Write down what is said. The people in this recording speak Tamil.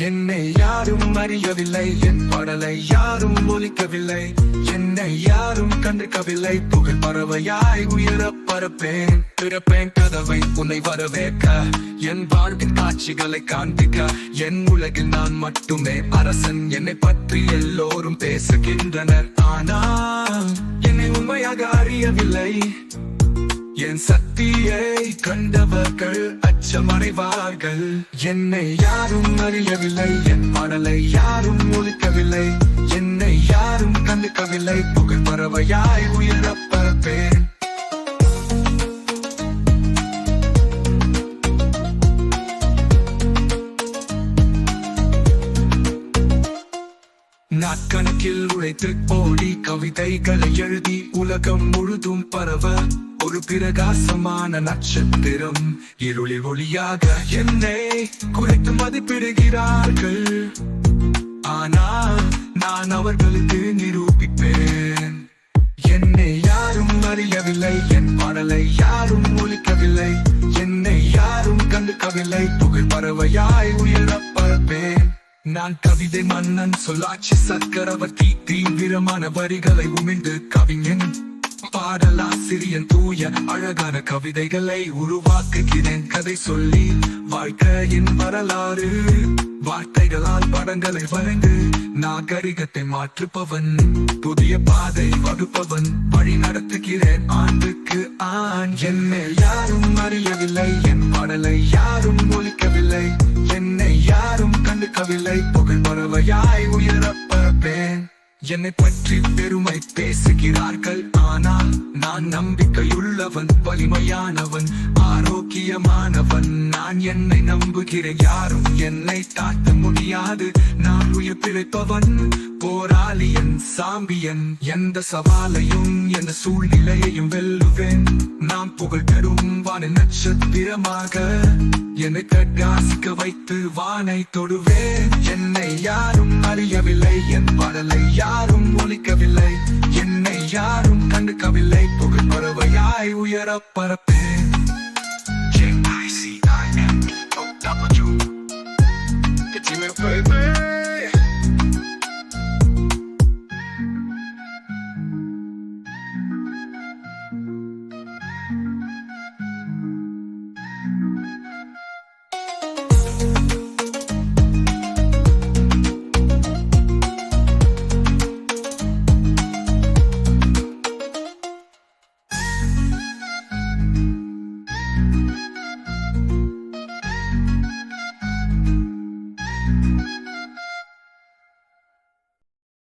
என்னை யாரும் அறியவில்லை, என் பாடலை யாரும் ஒலிக்கவில்லை, என்னை யாரும் கண்டிருக்கவில்லை. புகழ் பறவையாய் உயர பரப்பேன், பிறப்பேன் கதவை உன்னை வரவேற்க, என் வாழ்வின் காட்சிகளை காண்பிக்க. என் உலகில் நான் மட்டுமே அரசன், என்னை பற்றி எல்லோரும் பேசுகின்றனர். ஆனால் என்னை உண்மையாக அறியவில்லை. என் சக்தியை கண்டவர்கள் அச்சமடைவார்கள். என்னை யாரும் அறியவில்லை, என் பாடலை யாரும் ஒலிக்கவில்லை, என்னை யாரும் கண்டுக்கவில்லை. புகழ் பறவையாய் உயர பரப்பேன். நாட்கணக்கில் உழைத்து ஓடி கவிதைகளை எழுதி உலகம் முழுதும் பரவ ஒரு பிரகாசமான நட்சத்திரம் இருளில் ஒளியாக என்னை குறைத்து மதிப்பிடுகிறார்கள். ஆனால் நான் அவர்களுக்கு நிரூபிப்பேன். என்னை யாரும் அறியவில்லை, என் பாடலை யாரும் ஒலிக்கவில்லை, என்னை யாரும் கண்டுக்கவில்லை. புகழ் பறவையாய் உயர பரப்பேன். நான் கவிதை மன்னன், சொல்லாட்சி சக்கரவர்த்தி, தீவிரமான வரிகளை உமிழ்ந்து கவிஞன், பாடலாசிரியன், தூய அழகான கவிதைகளை உருவாக்குகிறேன். கதை சொல்லி வாழ்க்கையின் வரலாறு, வார்த்தைகளால் படங்களை வரைந்து நாகரிகத்தை மாற்றுப்பவன், புதிய பாதை வகுப்பவன், வழி நடத்துகிறேன் ஆண்டுக்கு ஆண். என்னை யாரும் அறியவில்லை, என் பாடலை யாரும் ஒலிக்கவில்லை, என்னை யாரும் கண்டுக்கவில்லை. புகழ் பறவையாய் உயர பரப்பேன். என்னை பற்றி பெருமை பேசுகிறார்கள், ஆனால் நான் நம்பிக்கையுள்ளவன், வலிமையானவன், ஆரோக்கியமானவன். நான் என்னை நம்புகிறேன், யாரும் என்னை தாழ்த்த முடியாது. நான் உயிர் பிழைப்பவன், போராளியன், சாம்பியன். எந்த சவாலையும் எந்த சூழ்நிலையையும் வெல்லுவேன். நான் புகழ் பெறும் வான நட்சத்திரமாக என்னை பிரகாசிக்க வைத்து வானை தொடுவேன். என்னை யாரும் அறியவில்லை, என் பாடலை யாரும் ஒலிக்கவில்லை, என்னை யாரும் கண்டுக்கவில்லை. புகழ் பறவையாய் உயர பரப்பேன்.